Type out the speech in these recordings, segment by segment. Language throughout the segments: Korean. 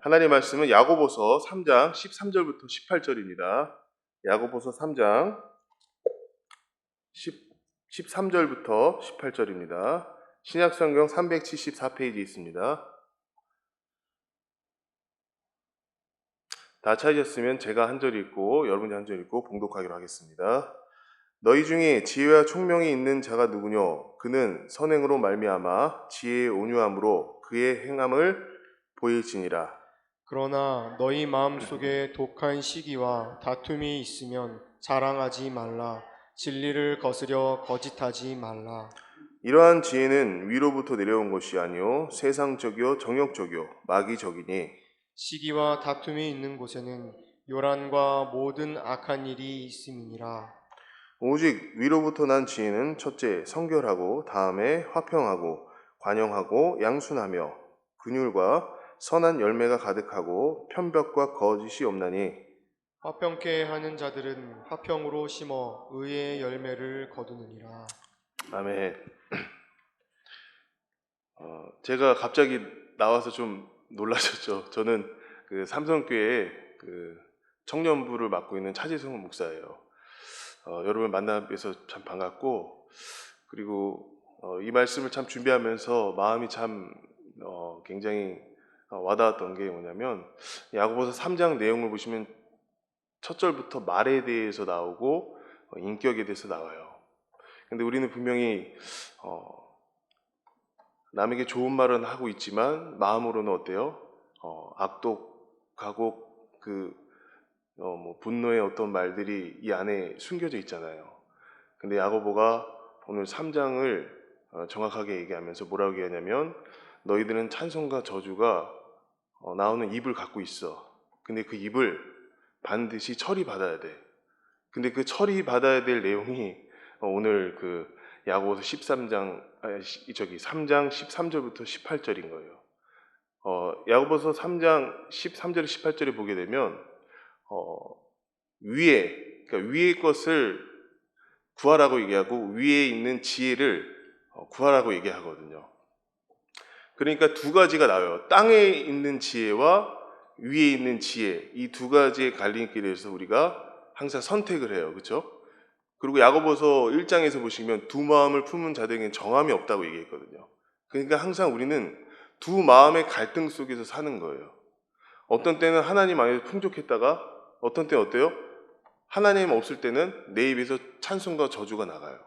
하나님 말씀은 야고보서 3장 13절부터 18절입니다. 야고보서 3장 13절부터 18절입니다. 신약성경 374페이지 있습니다. 다 찾으셨으면 제가 한 절 읽고 여러분이 한 절 읽고 봉독하기로 하겠습니다. 너희 중에 지혜와 총명이 있는 자가 누구뇨? 그는 선행으로 말미암아 지혜의 온유함으로 그의 행함을 보일지니라. 그러나 너희 마음속에 독한 시기와 다툼이 있으면 자랑하지 말라. 진리를 거스려 거짓하지 말라. 이러한 지혜는 위로부터 내려온 것이 아니요 세상적이요 정욕적이요 마귀적이니 시기와 다툼이 있는 곳에는 요란과 모든 악한 일이 있음이니라. 오직 위로부터 난 지혜는 첫째 성결하고 다음에 화평하고 관용하고 양순하며 긍휼과 선한 열매가 가득하고 편벽과 거짓이 없나니 화평케 하는 자들은 화평으로 심어 의의 열매를 거두느니라. 아멘. 제가 갑자기 나와서 좀 놀라셨죠. 저는 그 삼성교회 그 청년부를 맡고 있는 차지성 목사예요. 여러분 만나 뵈서 참 반갑고, 그리고 이 말씀을 참 준비하면서 마음이 참 굉장히 와닿았던 게 뭐냐면, 야고보서 3장 내용을 보시면 첫 절부터 말에 대해서 나오고 인격에 대해서 나와요. 근데 우리는 분명히 남에게 좋은 말은 하고 있지만 마음으로는 어때요? 악독하고 분노의 어떤 말들이 이 안에 숨겨져 있잖아요. 근데 야고보가 오늘 3장을 정확하게 얘기하면서 뭐라고 얘기하냐면, 너희들은 찬송과 저주가 나오는 입을 갖고 있어. 근데 그 입을 반드시 처리받아야 돼. 근데 그 처리받아야 될 내용이 오늘 그 야고보서 3장 13절부터 18절인 거예요. 야고보서 3장 13절 18절에 보게 되면 그러니까 위의 것을 구하라고 얘기하고 위에 있는 지혜를 구하라고 얘기하거든요. 그러니까 두 가지가 나와요. 땅에 있는 지혜와 위에 있는 지혜, 이 두 가지의 갈림길에서 우리가 항상 선택을 해요. 그렇죠? 그리고 야고보서 1장에서 보시면 두 마음을 품은 자들에게는 정함이 없다고 얘기했거든요. 그러니까 항상 우리는 두 마음의 갈등 속에서 사는 거예요. 어떤 때는 하나님 안에서 풍족했다가 어떤 때는 어때요? 하나님 없을 때는 내 입에서 찬송과 저주가 나가요.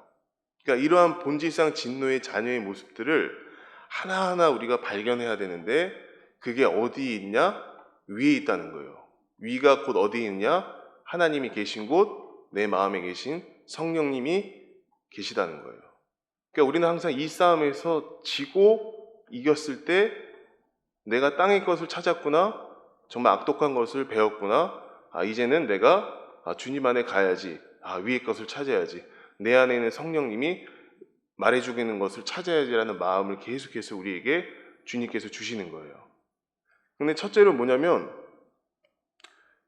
그러니까 이러한 본질상 진노의 자녀의 모습들을 하나하나 우리가 발견해야 되는데, 그게 어디에 있냐? 위에 있다는 거예요. 위가 곧 어디에 있냐? 하나님이 계신 곳, 내 마음에 계신 성령님이 계시다는 거예요. 그러니까 우리는 항상 이 싸움에서 지고 이겼을 때 내가 땅의 것을 찾았구나, 정말 악독한 것을 배웠구나, 이제는 내가 주님 안에 가야지, 위의 것을 찾아야지, 내 안에 있는 성령님이 말해주고 있는 것을 찾아야지라는 마음을 계속해서 우리에게 주님께서 주시는 거예요. 근데 첫째로 뭐냐면,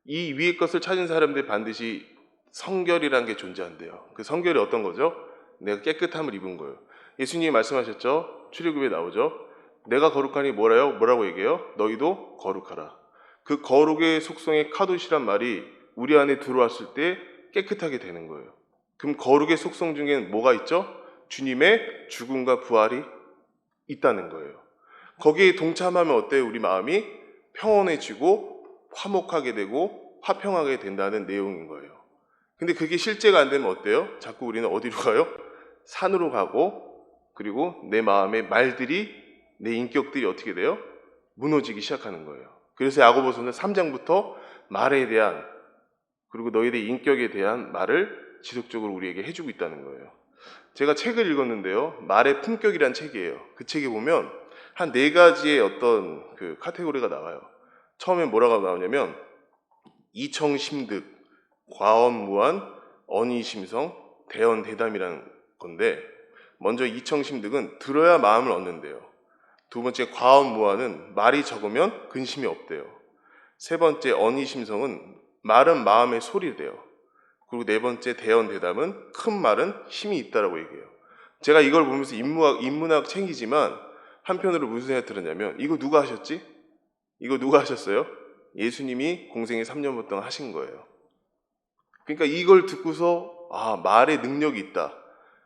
이 위의 것을 찾은 사람들이 반드시 성결이라는 게 존재한대요. 그 성결이 어떤 거죠? 내가 깨끗함을 입은 거예요. 예수님이 말씀하셨죠? 출애굽에 나오죠? 내가 거룩하니 뭐라고 얘기해요? 너희도 거룩하라. 그 거룩의 속성의 카도시란 말이 우리 안에 들어왔을 때 깨끗하게 되는 거예요. 그럼 거룩의 속성 중에는 뭐가 있죠? 주님의 죽음과 부활이 있다는 거예요. 거기에 동참하면 어때요? 우리 마음이 평온해지고 화목하게 되고 화평하게 된다는 내용인 거예요. 근데 그게 실제가 안 되면 어때요? 자꾸 우리는 어디로 가요? 산으로 가고, 그리고 내 마음의 말들이, 내 인격들이 어떻게 돼요? 무너지기 시작하는 거예요. 그래서 야고보서는 3장부터 말에 대한, 그리고 너희들의 인격에 대한 말을 지속적으로 우리에게 해주고 있다는 거예요. 제가 책을 읽었는데요, 말의 품격이란 책이에요. 그 책에 보면 한 4가지의 어떤 그 카테고리가 나와요. 처음에 뭐라고 나오냐면, 이청심득, 과언무한, 언의심성, 대언대담이라는 건데, 먼저 이청심득은 들어야 마음을 얻는데요. 두 번째 과언무한은 말이 적으면 근심이 없대요. 세 번째 언의심성은 말은 마음의 소리래요. 그리고 네 번째 대언대담은 큰 말은 힘이 있다라고 얘기해요. 제가 이걸 보면서 인문학 책이지만 한편으로 무슨 생각이 들었냐면, 이거 누가 하셨지? 이거 누가 하셨어요? 예수님이 공생애 3년 동안 하신 거예요. 그러니까 이걸 듣고서 말의 능력이 있다.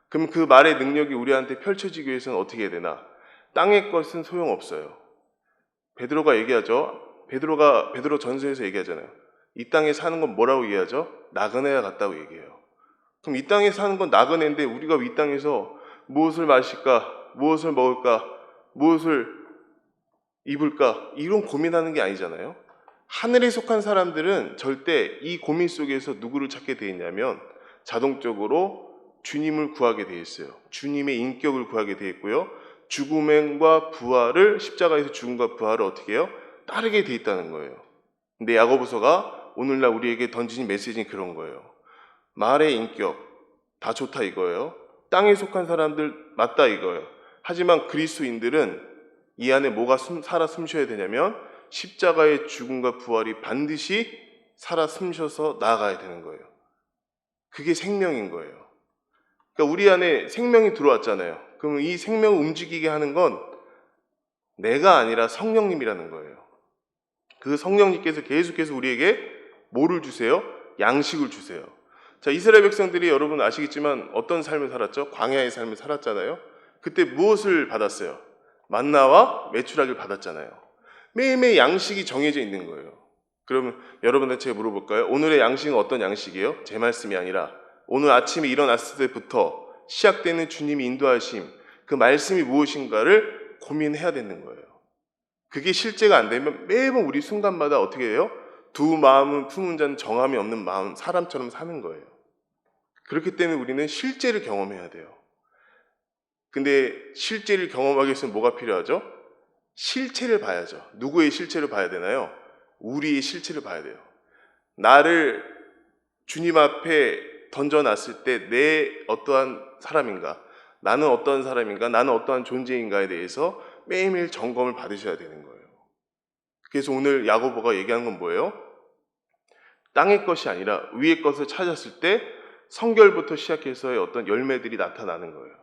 그럼 그 말의 능력이 우리한테 펼쳐지기 위해서는 어떻게 해야 되나? 땅의 것은 소용없어요. 베드로가 얘기하죠. 베드로 전서에서 얘기하잖아요. 이 땅에 사는 건 뭐라고 얘기하죠? 나그네와 같다고 얘기해요. 그럼 이 땅에 사는 건 나그네인데 우리가 이 땅에서 무엇을 마실까? 무엇을 먹을까? 무엇을 입을까? 이런 고민하는 게 아니잖아요. 하늘에 속한 사람들은 절대 이 고민 속에서 누구를 찾게 돼 있냐면 자동적으로 주님을 구하게 돼 있어요. 주님의 인격을 구하게 돼 있고요. 죽음과 부활을, 십자가에서 죽음과 부활을 어떻게 해요? 따르게 돼 있다는 거예요. 근데 야고보서가 오늘날 우리에게 던지는 메시지는 그런 거예요. 말의 인격 다 좋다 이거예요. 땅에 속한 사람들 맞다 이거예요. 하지만 그리스도인들은 이 안에 뭐가 살아 숨쉬어야 되냐면 십자가의 죽음과 부활이 반드시 살아 숨쉬어서 나아가야 되는 거예요. 그게 생명인 거예요. 그러니까 우리 안에 생명이 들어왔잖아요. 그럼 이 생명을 움직이게 하는 건 내가 아니라 성령님이라는 거예요. 그 성령님께서 계속해서 우리에게 뭐를 주세요? 양식을 주세요. 자, 이스라엘 백성들이 여러분 아시겠지만 어떤 삶을 살았죠? 광야의 삶을 살았잖아요. 그때 무엇을 받았어요? 만나와 메추라기를 받았잖아요. 매일매일 양식이 정해져 있는 거예요. 그러면 여러분한테 제가 물어볼까요? 오늘의 양식은 어떤 양식이에요? 제 말씀이 아니라 오늘 아침에 일어났을 때부터 시작되는 주님이 인도하심, 그 말씀이 무엇인가를 고민해야 되는 거예요. 그게 실제가 안 되면 매번 우리 순간마다 어떻게 해요? 두 마음은 품은 자는 정함이 없는 마음, 사람처럼 사는 거예요. 그렇기 때문에 우리는 실제를 경험해야 돼요. 근데 실제를 경험하기 위해서는 뭐가 필요하죠? 실체를 봐야죠. 누구의 실체를 봐야 되나요? 우리의 실체를 봐야 돼요. 나를 주님 앞에 던져놨을 때 내 어떠한 사람인가, 나는 어떠한 사람인가, 나는 어떠한 존재인가에 대해서 매일매일 점검을 받으셔야 되는 거예요. 그래서 오늘 야고보가 얘기하는 건 뭐예요? 땅의 것이 아니라 위의 것을 찾았을 때 성결부터 시작해서의 어떤 열매들이 나타나는 거예요.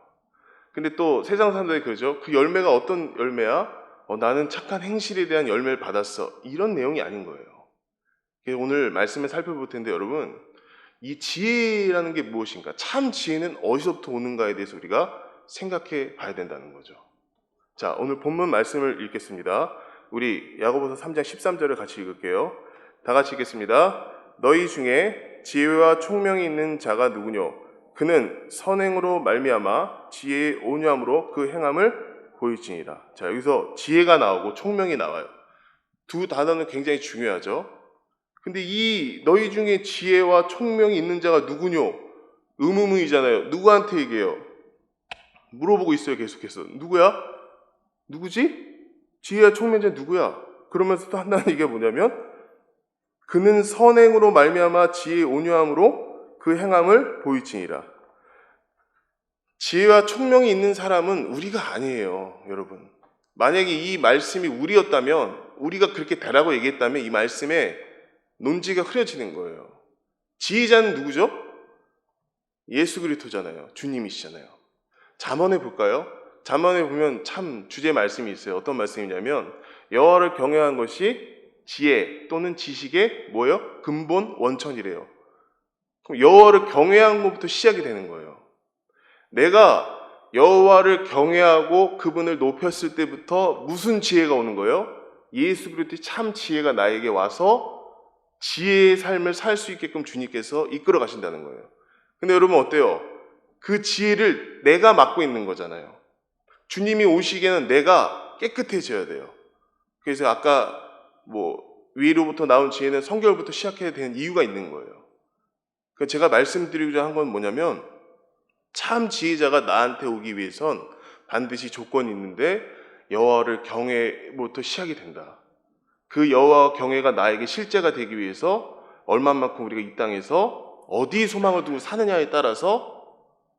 근데 또 세상 사람들이 그러죠. 그 열매가 어떤 열매야? 나는 착한 행실에 대한 열매를 받았어. 이런 내용이 아닌 거예요. 그래서 오늘 말씀을 살펴볼 텐데 여러분, 이 지혜라는 게 무엇인가? 참 지혜는 어디서부터 오는가에 대해서 우리가 생각해 봐야 된다는 거죠. 자, 오늘 본문 말씀을 읽겠습니다. 우리 야고보서 3장 13절을 같이 읽을게요. 다 같이 읽겠습니다. 너희 중에 지혜와 총명이 있는 자가 누구뇨? 그는 선행으로 말미암아 지혜의 온유함으로 그 행함을 보일지니라. 자, 여기서 지혜가 나오고 총명이 나와요. 두 단어는 굉장히 중요하죠. 근데 이 너희 중에 지혜와 총명이 있는 자가 누구뇨? 의문문이잖아요. 누구한테 얘기해요? 물어보고 있어요. 계속해서. 누구야? 누구지? 지혜와 총명자 누구야? 그러면서 또 한다는 얘기가 뭐냐면 그는 선행으로 말미암아 지혜의 온유함으로 그 행함을 보일지니라. 지혜와 총명이 있는 사람은 우리가 아니에요, 여러분. 만약에 이 말씀이 우리였다면, 우리가 그렇게 되라고 얘기했다면 이 말씀에 논지가 흐려지는 거예요. 지혜자는 누구죠? 예수 그리스도잖아요. 주님이시잖아요. 잠언에 볼까요? 잠언에 보면 참 주제 말씀이 있어요. 어떤 말씀이냐면 여호와를 경외하는 것이 지혜 또는 지식의 뭐예요? 근본 원천이래요. 그럼 여호와를 경외하는 것부터 시작이 되는 거예요. 내가 여호와를 경외하고 그분을 높였을 때부터 무슨 지혜가 오는 거예요? 예수 그리스도의 참 지혜가 나에게 와서 지혜의 삶을 살 수 있게끔 주님께서 이끌어 가신다는 거예요. 근데 여러분 어때요? 그 지혜를 내가 맡고 있는 거잖아요. 주님이 오시기에는 내가 깨끗해져야 돼요. 그래서 아까 위로부터 나온 지혜는 성결부터 시작해야 되는 이유가 있는 거예요. 제가 말씀드리고자 한 건 뭐냐면 참 지혜자가 나한테 오기 위해선 반드시 조건이 있는데 여호와를 경외부터 시작이 된다. 그 여호와 경외가 나에게 실제가 되기 위해서 얼마만큼 우리가 이 땅에서 어디에 소망을 두고 사느냐에 따라서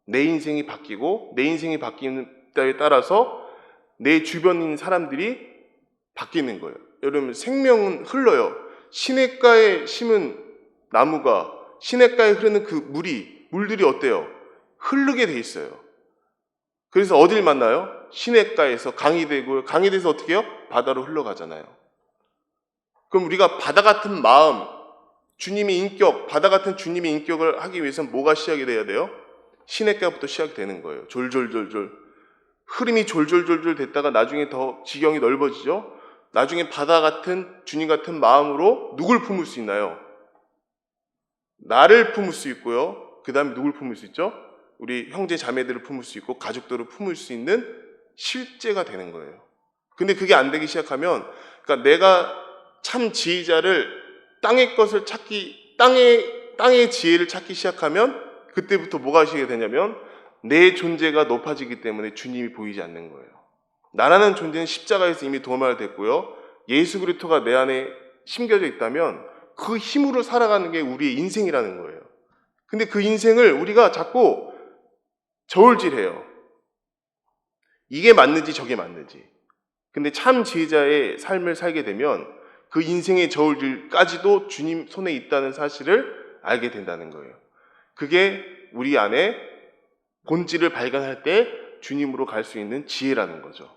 내 인생이 바뀌고 내 인생이 바뀌는 때에 따라서 내 주변에 있는 사람들이 바뀌는 거예요. 여러분 생명은 흘러요. 시냇가에 심은 나무가 시냇가에 흐르는 그 물들이 어때요? 흐르게 돼 있어요. 그래서 어딜 만나요? 시냇가에서 강이 되고 강이 돼서 어떻게 해요? 바다로 흘러가잖아요. 그럼 우리가 바다 같은 마음, 주님의 인격, 바다 같은 주님의 인격을 하기 위해서는 뭐가 시작이 돼야 돼요? 시냇가부터 시작되는 거예요. 졸졸졸졸. 흐름이 졸졸졸졸 됐다가 나중에 더 지경이 넓어지죠. 나중에 바다 같은 주님 같은 마음으로 누굴 품을 수 있나요? 나를 품을 수 있고요. 그 다음에 누굴 품을 수 있죠? 우리 형제 자매들을 품을 수 있고 가족들을 품을 수 있는 실제가 되는 거예요. 근데 그게 안 되기 시작하면, 그러니까 내가 참 지혜자를 땅의 것을 찾기, 땅의 지혜를 찾기 시작하면 그때부터 뭐가 하시게 되냐면 내 존재가 높아지기 때문에 주님이 보이지 않는 거예요. 나라는 존재는 십자가에서 이미 도말됐고요. 예수 그리스도가 내 안에 심겨져 있다면 그 힘으로 살아가는 게 우리의 인생이라는 거예요. 근데 그 인생을 우리가 자꾸 저울질해요. 이게 맞는지 저게 맞는지. 근데 참 지혜자의 삶을 살게 되면 그 인생의 저울질까지도 주님 손에 있다는 사실을 알게 된다는 거예요. 그게 우리 안에 본질을 발견할 때 주님으로 갈 수 있는 지혜라는 거죠.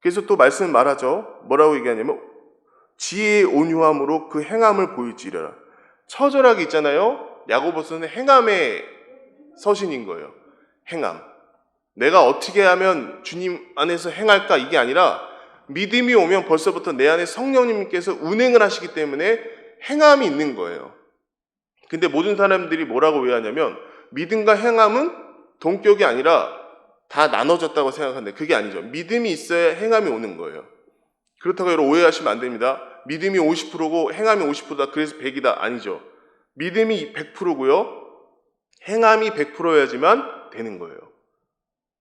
그래서 또 말씀 말하죠. 뭐라고 얘기하냐면 지혜의 온유함으로 그 행함을 보일지라. 처절하게 있잖아요. 야고보서는 행함의 서신인 거예요. 행함. 내가 어떻게 하면 주님 안에서 행할까? 이게 아니라 믿음이 오면 벌써부터 내 안에 성령님께서 운행을 하시기 때문에 행함이 있는 거예요. 근데 모든 사람들이 뭐라고 오해하냐면 믿음과 행함은 동격이 아니라 다 나눠졌다고 생각하는데 그게 아니죠. 믿음이 있어야 행함이 오는 거예요. 그렇다고 여러분 오해하시면 안 됩니다. 믿음이 50%고 행함이 50%다. 그래서 100이다. 아니죠. 믿음이 100%고요. 행함이 100%여야지만 되는 거예요.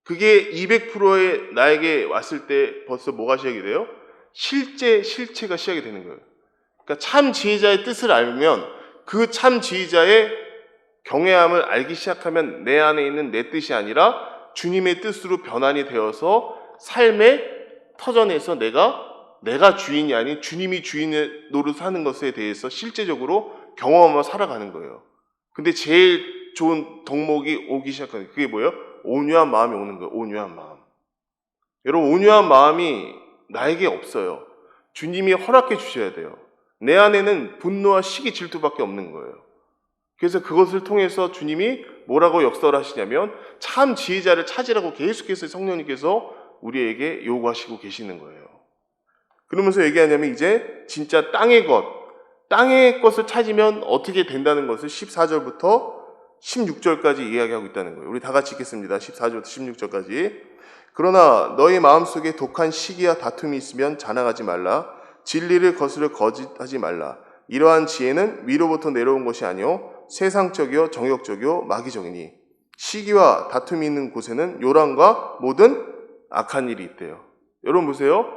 그게 200%의 나에게 왔을 때 벌써 뭐가 시작이 돼요? 실체가 시작이 되는 거예요. 그러니까 참 지혜자의 뜻을 알면 그 참 지혜자의 경외함을 알기 시작하면 내 안에 있는 내 뜻이 아니라 주님의 뜻으로 변환이 되어서 삶의 터전에서 내가 주인이 아닌 주님이 주인의 노릇 하는 것에 대해서 실제적으로 경험하며 살아가는 거예요. 근데 제일 좋은 덕목이 오기 시작하는 게 그게 뭐예요? 온유한 마음이 오는 거예요. 온유한 마음. 여러분 온유한 마음이 나에게 없어요. 주님이 허락해 주셔야 돼요. 내 안에는 분노와 시기 질투밖에 없는 거예요. 그래서 그것을 통해서 주님이 뭐라고 역설하시냐면 참 지혜자를 찾으라고 계속해서 성령님께서 우리에게 요구하시고 계시는 거예요. 그러면서 얘기하냐면 이제 진짜 땅의 것을 찾으면 어떻게 된다는 것을 14절부터 16절까지 이야기하고 있다는 거예요. 우리 다 같이 읽겠습니다. 14절부터 16절까지. 그러나 너희 마음속에 독한 시기와 다툼이 있으면 자랑하지 말라. 진리를 거스려 거짓하지 말라. 이러한 지혜는 위로부터 내려온 것이 아니요 세상적이요 정욕적이요 마귀적이니 시기와 다툼이 있는 곳에는 요란과 모든 악한 일이 있대요. 여러분 보세요.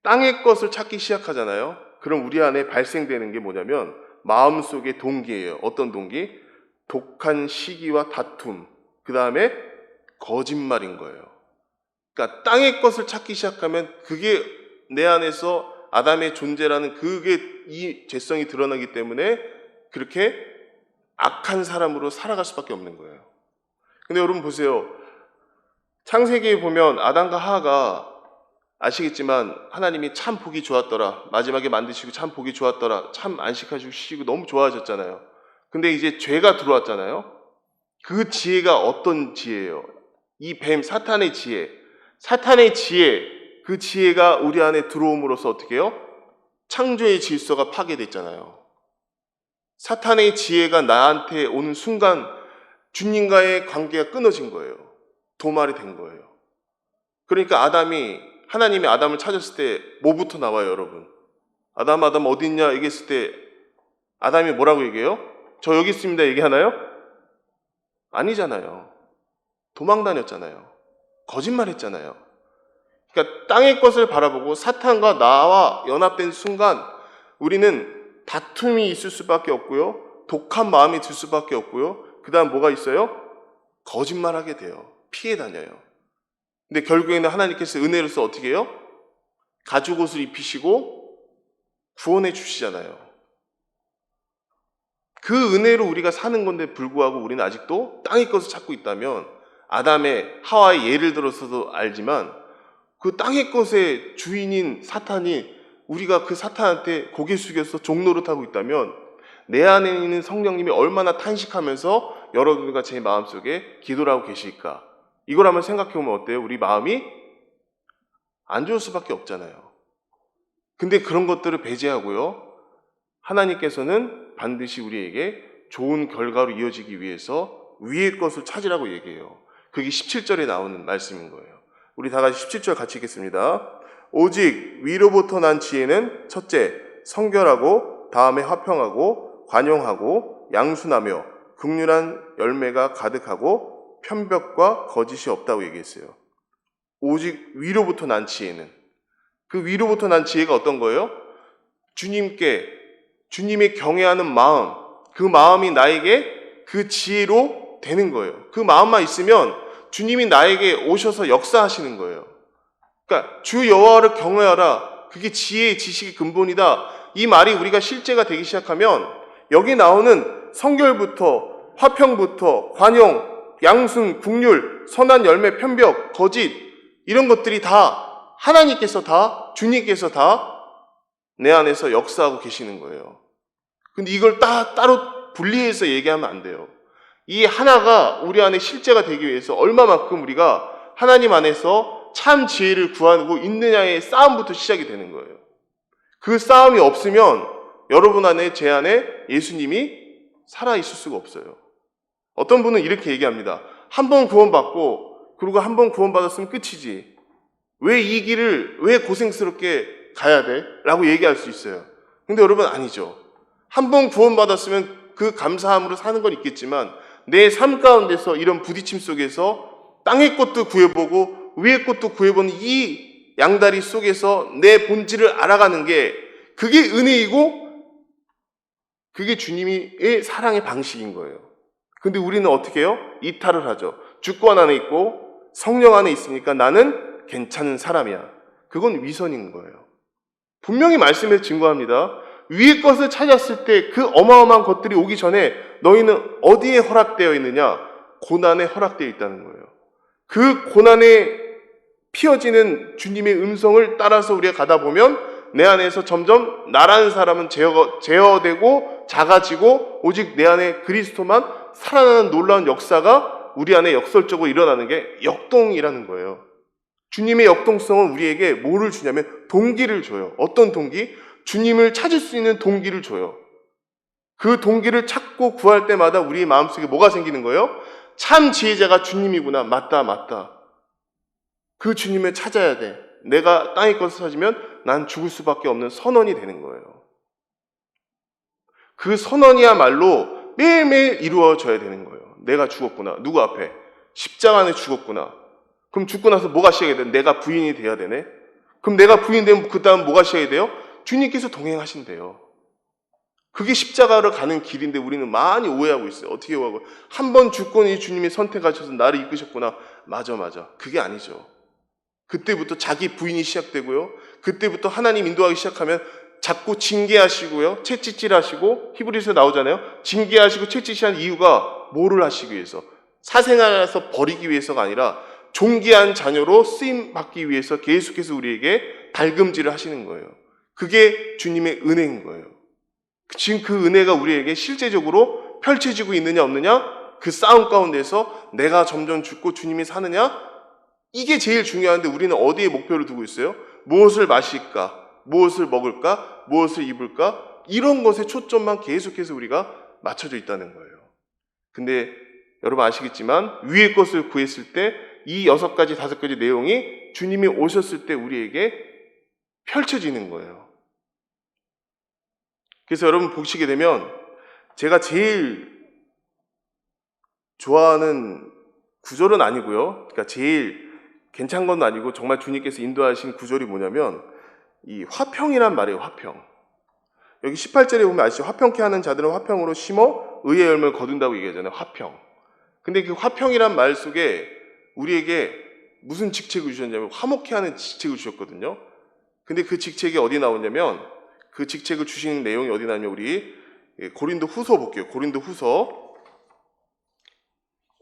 땅의 것을 찾기 시작하잖아요. 그럼 우리 안에 발생되는 게 뭐냐면 마음속의 동기예요. 어떤 동기? 독한 시기와 다툼. 그 다음에 거짓말인 거예요. 그러니까 땅의 것을 찾기 시작하면 그게 내 안에서 아담의 존재라는 그게 이 죄성이 드러나기 때문에 그렇게 악한 사람으로 살아갈 수밖에 없는 거예요. 근데 여러분 보세요. 창세기에 보면 아담과 하하가 아시겠지만 하나님이 참 보기 좋았더라. 마지막에 만드시고 참 보기 좋았더라. 참 안식하시고 쉬시고 너무 좋아하셨잖아요. 근데 이제 죄가 들어왔잖아요. 그 지혜가 어떤 지혜예요? 이 뱀 사탄의 지혜. 사탄의 지혜. 그 지혜가 우리 안에 들어옴으로써 어떻게 해요? 창조의 질서가 파괴됐잖아요. 사탄의 지혜가 나한테 오는 순간 주님과의 관계가 끊어진 거예요. 도말이 된 거예요. 그러니까 하나님이 아담을 찾았을 때 뭐부터 나와요, 여러분? 아담 어디 있냐 얘기했을 때 아담이 뭐라고 얘기해요? 저 여기 있습니다 얘기하나요? 아니잖아요. 도망 다녔잖아요. 거짓말했잖아요. 그러니까 땅의 것을 바라보고 사탄과 나와 연합된 순간 우리는 다툼이 있을 수밖에 없고요. 독한 마음이 들 수밖에 없고요. 그 다음 뭐가 있어요? 거짓말하게 돼요. 피해 다녀요. 근데 결국에는 하나님께서 은혜로서 어떻게 해요? 가죽옷을 입히시고 구원해 주시잖아요. 그 은혜로 우리가 사는 건데 불구하고 우리는 아직도 땅의 것을 찾고 있다면 하와의 예를 들어서도 알지만 그 땅의 것의 주인인 사탄이 우리가 그 사탄한테 고개 숙여서 종노릇하고 있다면 내 안에 있는 성령님이 얼마나 탄식하면서 여러분과 제 마음속에 기도를 하고 계실까? 이걸 한번 생각해 보면 어때요? 우리 마음이 안 좋을 수밖에 없잖아요. 근데 그런 것들을 배제하고요. 하나님께서는 반드시 우리에게 좋은 결과로 이어지기 위해서 위의 것을 찾으라고 얘기해요. 그게 17절에 나오는 말씀인 거예요. 우리 다 같이 17절 같이 읽겠습니다. 오직 위로부터 난 지혜는 첫째, 성결하고 다음에 화평하고 관용하고 양순하며 긍휼한 열매가 가득하고 편벽과 거짓이 없다고 얘기했어요. 오직 위로부터 난 지혜는, 그 위로부터 난 지혜가 어떤 거예요? 주님의 경외하는 마음, 그 마음이 나에게 그 지혜로 되는 거예요. 그 마음만 있으면 주님이 나에게 오셔서 역사하시는 거예요. 그러니까 주 여호와를 경외하라, 그게 지혜의 지식의 근본이다. 이 말이 우리가 실제가 되기 시작하면 여기 나오는 성결부터 화평부터 관용, 양순, 긍휼, 선한 열매, 편벽, 거짓, 이런 것들이 다 하나님께서 다, 주님께서 다 내 안에서 역사하고 계시는 거예요. 근데 이걸 따로 분리해서 얘기하면 안 돼요. 이 하나가 우리 안에 실제가 되기 위해서 얼마만큼 우리가 하나님 안에서 참 지혜를 구하고 있느냐의 싸움부터 시작이 되는 거예요. 그 싸움이 없으면 여러분 안에, 제 안에 예수님이 살아있을 수가 없어요. 어떤 분은 이렇게 얘기합니다. 한 번 구원받고 그리고 한 번 구원받았으면 끝이지. 왜 이 길을 왜 고생스럽게 가야 돼? 라고 얘기할 수 있어요. 근데 여러분 아니죠. 한 번 구원받았으면 그 감사함으로 사는 건 있겠지만 내 삶 가운데서 이런 부딪힘 속에서 땅의 것도 구해보고 위의 것도 구해보는 이 양다리 속에서 내 본질을 알아가는 게 그게 은혜이고 그게 주님의 사랑의 방식인 거예요. 근데 우리는 어떻게 해요? 이탈을 하죠. 주권 안에 있고 성령 안에 있으니까 나는 괜찮은 사람이야. 그건 위선인 거예요. 분명히 말씀에서 증거합니다. 위의 것을 찾았을 때 그 어마어마한 것들이 오기 전에 너희는 어디에 허락되어 있느냐? 고난에 허락되어 있다는 거예요. 그 고난에 피어지는 주님의 음성을 따라서 우리가 가다 보면 내 안에서 점점 나라는 사람은 제어되고 작아지고 오직 내 안에 그리스도만 살아나는 놀라운 역사가 우리 안에 역설적으로 일어나는 게 역동이라는 거예요. 주님의 역동성은 우리에게 뭐를 주냐면 동기를 줘요. 어떤 동기? 주님을 찾을 수 있는 동기를 줘요. 그 동기를 찾고 구할 때마다 우리 마음속에 뭐가 생기는 거예요? 참 지혜자가 주님이구나. 맞다. 그 주님을 찾아야 돼. 내가 땅의 것을 찾으면 난 죽을 수밖에 없는 선언이 되는 거예요. 그 선언이야말로 매일매일 이루어져야 되는 거예요. 내가 죽었구나. 누구 앞에? 십자가 안에 죽었구나. 그럼 죽고 나서 뭐가 시작이 돼? 내가 부인이 돼야 되네? 그럼 내가 부인 되면 그 다음 뭐가 시작이 돼요? 주님께서 동행하신대요. 그게 십자가로 가는 길인데 우리는 많이 오해하고 있어요. 어떻게 오해하고? 한 번 죽고 이 주님이 선택하셔서 나를 이끄셨구나. 맞아. 그게 아니죠. 그때부터 자기 부인이 시작되고요. 그때부터 하나님 인도하기 시작하면 자꾸 징계하시고요. 채찍질하시고 히브리서에 나오잖아요. 징계하시고 채찍질하는 이유가 뭐를 하시기 위해서? 사생활에서 버리기 위해서가 아니라 존귀한 자녀로 쓰임받기 위해서 계속해서 우리에게 달금질을 하시는 거예요. 그게 주님의 은혜인 거예요. 지금 그 은혜가 우리에게 실제적으로 펼쳐지고 있느냐 없느냐? 그 싸움 가운데서 내가 점점 죽고 주님이 사느냐? 이게 제일 중요한데 우리는 어디에 목표를 두고 있어요? 무엇을 마실까? 무엇을 먹을까? 무엇을 입을까? 이런 것에 초점만 계속해서 우리가 맞춰져 있다는 거예요. 근데 여러분 아시겠지만 위의 것을 구했을 때 이 6가지, 5가지 내용이 주님이 오셨을 때 우리에게 펼쳐지는 거예요. 그래서 여러분 보시게 되면 제가 제일 좋아하는 구절은 아니고요. 그러니까 제일 괜찮은 건 아니고 정말 주님께서 인도하신 구절이 뭐냐면 이 화평이란 말이에요. 화평. 여기 18절에 보면 아시죠? 화평케 하는 자들은 화평으로 심어 의의 열매를 거둔다고 얘기하잖아요. 화평. 근데 그 화평이란 말 속에 우리에게 무슨 직책을 주셨냐면 화목케 하는 직책을 주셨거든요. 근데 그 직책이 어디 나오냐면 그 직책을 주시는 내용이 어디 나오냐면 우리 고린도 후서 볼게요. 고린도 후서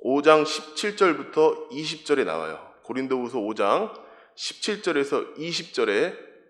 5장 17절부터 20절에 나와요. 고린도 후서 5장 17절에서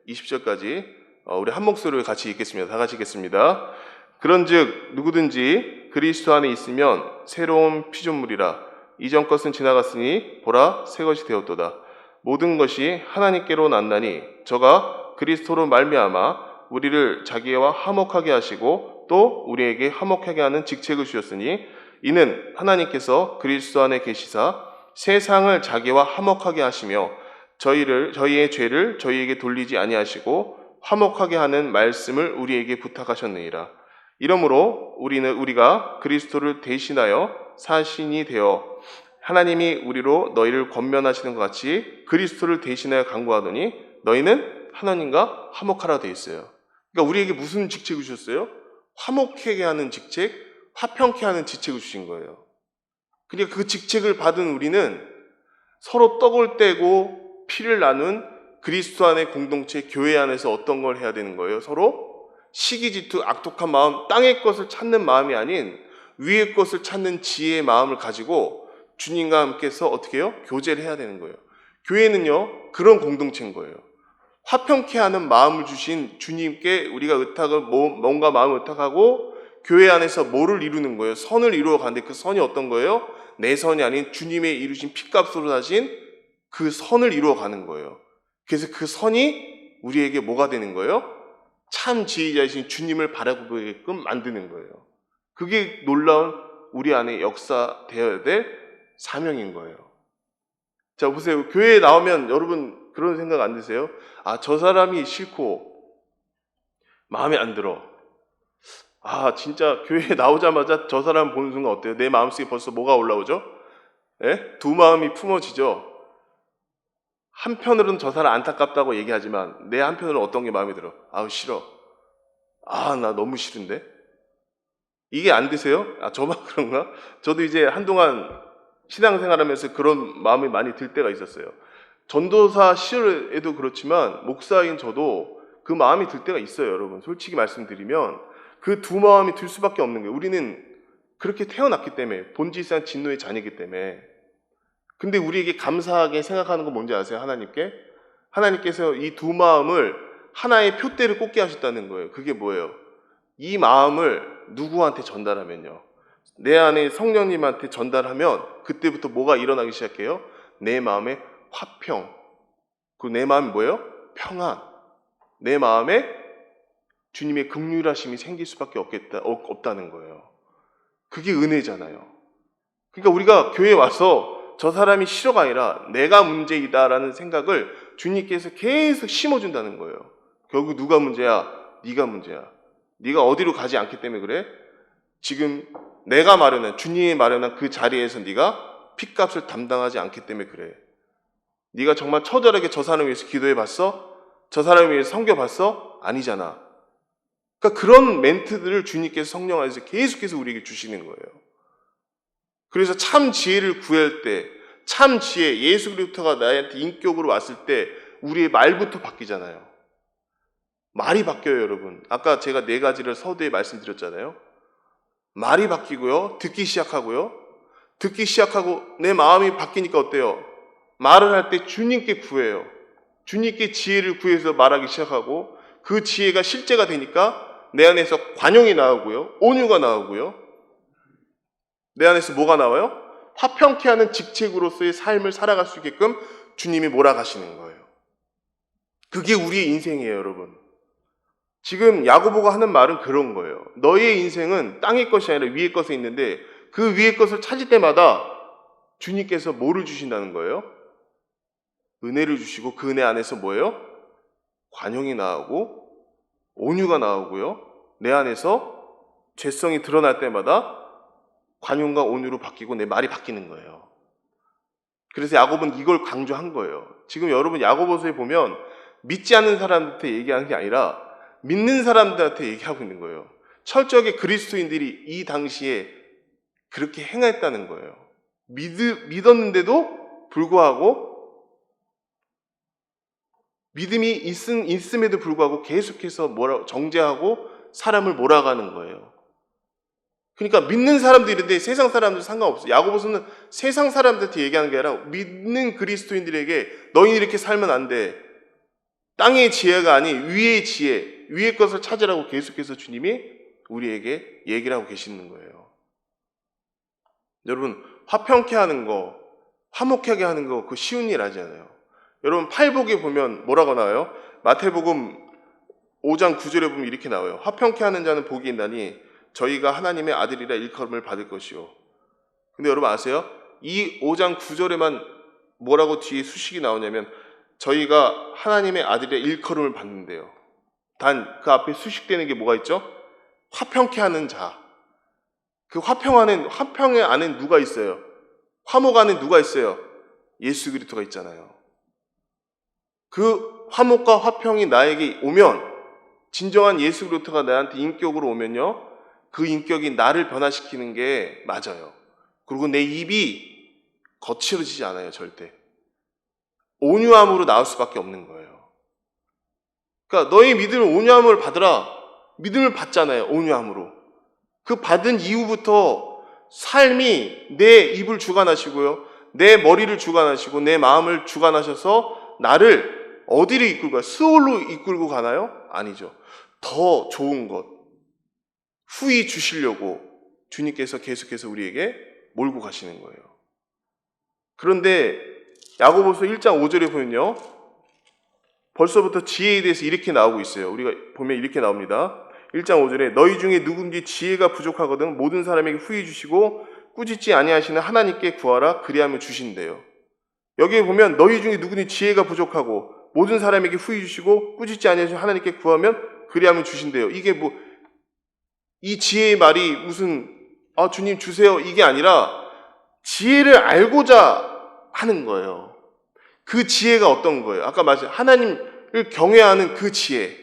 20절까지 우리 한 목소리로 같이 읽겠습니다. 다 같이 읽겠습니다. 그런즉 누구든지 그리스도 안에 있으면 새로운 피조물이라. 이전 것은 지나갔으니 보라 새 것이 되었도다. 모든 것이 하나님께로 났나니 저가 그리스도로 말미암아 우리를 자기와 화목하게 하시고 또 우리에게 화목하게 하는 직책을 주셨으니 이는 하나님께서 그리스도 안에 계시사 세상을 자기와 화목하게 하시며 저희의 죄를 저희에게 돌리지 아니하시고 화목하게 하는 말씀을 우리에게 부탁하셨느니라. 이러므로 우리가 그리스도를 대신하여 사신이 되어 하나님이 우리로 너희를 권면하시는 것 같이 그리스도를 대신하여 간구하더니 너희는 하나님과 화목하라 되어 있어요. 그러니까 우리에게 무슨 직책을 주셨어요? 화목하게 하는 직책, 화평케 하는 직책을 주신 거예요. 그러니까 그 직책을 받은 우리는 서로 떡을 떼고 피를 나눈 그리스도 안의 공동체, 교회 안에서 어떤 걸 해야 되는 거예요? 서로 시기 질투, 악독한 마음, 땅의 것을 찾는 마음이 아닌 위의 것을 찾는 지혜의 마음을 가지고 주님과 함께서 어떻게 해요? 교제를 해야 되는 거예요. 교회는요, 그런 공동체인 거예요. 화평케 하는 마음을 주신 주님께 우리가 뭔가 마음을 의탁하고 교회 안에서 뭐를 이루는 거예요? 선을 이루어 가는데 그 선이 어떤 거예요? 내 선이 아닌 주님의 이루신 피값으로 사신 그 선을 이루어 가는 거예요. 그래서 그 선이 우리에게 뭐가 되는 거예요? 참 지혜자이신 주님을 바라보게끔 만드는 거예요. 그게 놀라운 우리 안에 역사되어야 될 사명인 거예요. 자, 보세요. 교회에 나오면 여러분 그런 생각 안 드세요? 아, 저 사람이 싫고 마음에 안 들어. 아, 진짜 교회에 나오자마자 저 사람 보는 순간 어때요? 내 마음속에 벌써 뭐가 올라오죠? 예? 두 마음이 품어지죠? 한편으로는 저 사람 안타깝다고 얘기하지만 내 한편으로는 어떤 게 마음에 들어? 아우, 싫어. 아, 나 너무 싫은데? 이게 안 드세요? 아, 저만 그런가? 저도 이제 한동안 신앙생활하면서 그런 마음이 많이 들 때가 있었어요. 전도사 시절에도 그렇지만 목사인 저도 그 마음이 들 때가 있어요, 여러분. 솔직히 말씀드리면 그 두 마음이 들 수밖에 없는 거예요. 우리는 그렇게 태어났기 때문에, 본질상 진노의 자녀이기 때문에. 근데 우리에게 감사하게 생각하는 건 뭔지 아세요? 하나님께? 하나님께서 이 두 마음을 하나의 표대를 꽂게 하셨다는 거예요. 그게 뭐예요? 이 마음을 누구한테 전달하면요, 내 안에 성령님한테 전달하면 그때부터 뭐가 일어나기 시작해요? 내 마음에 화평. 그 내 마음이 뭐예요? 평안. 내 마음에 주님의 긍휼하심이 생길 수밖에 없다는 거예요. 그게 은혜잖아요. 그러니까 우리가 교회에 와서 저 사람이 싫어가 아니라 내가 문제이다라는 생각을 주님께서 계속 심어준다는 거예요. 결국 누가 문제야? 네가 문제야. 네가 어디로 가지 않기 때문에 그래? 지금 내가 마련한, 주님이 마련한 그 자리에서 네가 핏값을 담당하지 않기 때문에 그래. 네가 정말 처절하게 저 사람을 위해서 기도해봤어? 저 사람을 위해서 섬겨봤어? 아니잖아. 그러니까 그런 멘트들을 주님께서 성령 안에서 계속해서 우리에게 주시는 거예요. 그래서 참 지혜를 구할 때, 참 지혜, 예수 그리스도가 나한테 인격으로 왔을 때 우리의 말부터 바뀌잖아요. 말이 바뀌어요, 여러분. 아까 제가 4가지를 서두에 말씀드렸잖아요. 말이 바뀌고요, 듣기 시작하고요. 듣기 시작하고 내 마음이 바뀌니까 어때요? 말을 할 때 주님께 구해요. 주님께 지혜를 구해서 말하기 시작하고 그 지혜가 실제가 되니까 내 안에서 관용이 나오고요, 온유가 나오고요. 내 안에서 뭐가 나와요? 화평케 하는 직책으로서의 삶을 살아갈 수 있게끔 주님이 몰아가시는 거예요. 그게 우리의 인생이에요, 여러분. 지금 야고보가 하는 말은 그런 거예요. 너희의 인생은 땅의 것이 아니라 위의 것에 있는데 그 위의 것을 찾을 때마다 주님께서 뭐를 주신다는 거예요? 은혜를 주시고 그 은혜 안에서 뭐예요? 관용이 나오고 온유가 나오고요. 내 안에서 죄성이 드러날 때마다 관용과 온유로 바뀌고 내 말이 바뀌는 거예요. 그래서 야고보는 이걸 강조한 거예요. 지금 여러분 야고보서에 보면 믿지 않는 사람한테 얘기하는 게 아니라 믿는 사람들한테 얘기하고 있는 거예요. 철저하게 그리스도인들이 이 당시에 그렇게 행했다는 거예요. 믿었는데도 불구하고 믿음이 있음에도 불구하고 계속해서 정죄하고 사람을 몰아가는 거예요. 그러니까 믿는 사람들인데 세상 사람들 상관없어. 야고보서는 세상 사람들한테 얘기하는 게 아니라 믿는 그리스도인들에게 너희는 이렇게 살면 안 돼. 땅의 지혜가 아닌 위의 지혜, 위의 것을 찾으라고 계속해서 주님이 우리에게 얘기를 하고 계시는 거예요. 여러분, 화평케 하는 거, 화목하게 하는 거, 그거 쉬운 일 아니잖아요. 여러분, 팔복에 보면 뭐라고 나와요? 마태복음 5장 9절에 보면 이렇게 나와요. 화평케 하는 자는 복이 있나니 저희가 하나님의 아들이라 일컬음을 받을 것이요. 근데 여러분 아세요? 이 5장 9절에만 뭐라고 뒤에 수식이 나오냐면 저희가 하나님의 아들이라 일컬음을 받는데요. 단 그 앞에 수식되는 게 뭐가 있죠? 화평케 하는 자. 그 화평의 안에 누가 있어요? 화목 안에 누가 있어요? 예수 그리스도가 있잖아요. 그 화목과 화평이 나에게 오면, 진정한 예수 그리스도가 나한테 인격으로 오면요, 그 인격이 나를 변화시키는 게 맞아요. 그리고 내 입이 거칠어지지 않아요, 절대. 온유함으로 나올 수밖에 없는 거예요. 그러니까 너희 믿음을 온유함을 받으라. 믿음을 받잖아요, 온유함으로. 그 받은 이후부터 삶이 내 입을 주관하시고요, 내 머리를 주관하시고 내 마음을 주관하셔서 나를 어디로 이끌고 가요? 스올로 이끌고 가나요? 아니죠. 더 좋은 것, 후히 주시려고 주님께서 계속해서 우리에게 몰고 가시는 거예요. 그런데 야고보서 1장 5절에 보면요, 벌써부터 지혜에 대해서 이렇게 나오고 있어요. 우리가 보면 이렇게 나옵니다. 1장 5절에 너희 중에 누군지 지혜가 부족하거든 모든 사람에게 후히 주시고 꾸짖지 아니하시는 하나님께 구하라 그리하면 주신대요. 여기에 보면 너희 중에 누구니 지혜가 부족하고 모든 사람에게 후히 주시고 꾸짖지 아니하시는 하나님께 구하면 그리하면 주신대요. 이게 뭐, 이 지혜의 말이 무슨 주님 주세요 이게 아니라 지혜를 알고자 하는 거예요. 그 지혜가 어떤 거예요? 아까 말씀 하나님을 경외하는 그 지혜,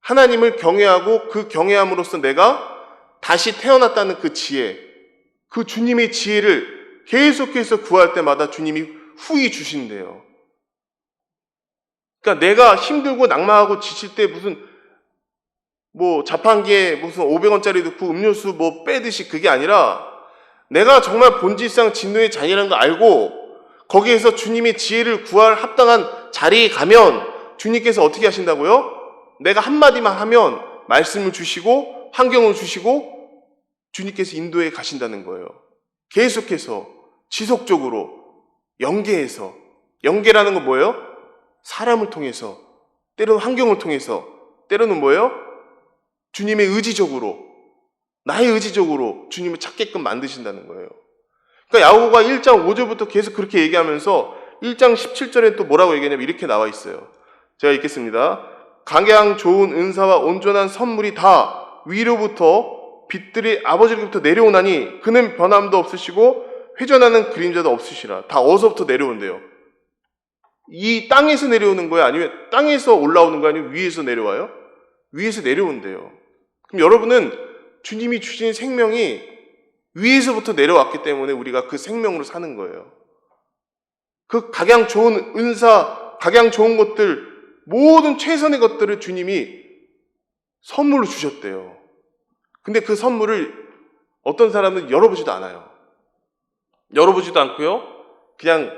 하나님을 경외하고 그 경외함으로써 내가 다시 태어났다는 그 지혜, 그 주님의 지혜를 계속해서 구할 때마다 주님이 후히 주신대요. 그러니까 내가 힘들고 낙마하고 지칠 때 무슨 뭐 자판기에 무슨 500원짜리 넣고 음료수 뭐 빼듯이 그게 아니라 내가 정말 본질상 진노의 자녀라는 걸 알고 거기에서 주님의 지혜를 구할 합당한 자리에 가면 주님께서 어떻게 하신다고요? 내가 한마디만 하면 말씀을 주시고 환경을 주시고 주님께서 인도해 가신다는 거예요. 계속해서 지속적으로 연계해서, 연계라는 건 뭐예요? 사람을 통해서, 때로는 환경을 통해서, 때로는 뭐예요? 주님의 의지적으로, 나의 의지적으로 주님을 찾게끔 만드신다는 거예요. 그러니까 야고보가 1장 5절부터 계속 그렇게 얘기하면서 1장 17절에 또 뭐라고 얘기하냐면 이렇게 나와 있어요. 제가 읽겠습니다. 강양 좋은 은사와 온전한 선물이 다 위로부터 빛들이 아버지로부터 내려오나니 그는 변함도 없으시고 회전하는 그림자도 없으시라. 다 어디서부터 내려온대요? 이 땅에서 내려오는 거예요? 아니면 땅에서 올라오는 거예요? 아니면 위에서 내려와요? 위에서 내려온대요. 그럼 여러분은 주님이 주신 생명이 위에서부터 내려왔기 때문에 우리가 그 생명으로 사는 거예요. 그 각양 좋은 은사, 각양 좋은 것들, 모든 최선의 것들을 주님이 선물로 주셨대요. 근데 그 선물을 어떤 사람은 열어보지도 않아요. 열어보지도 않고요, 그냥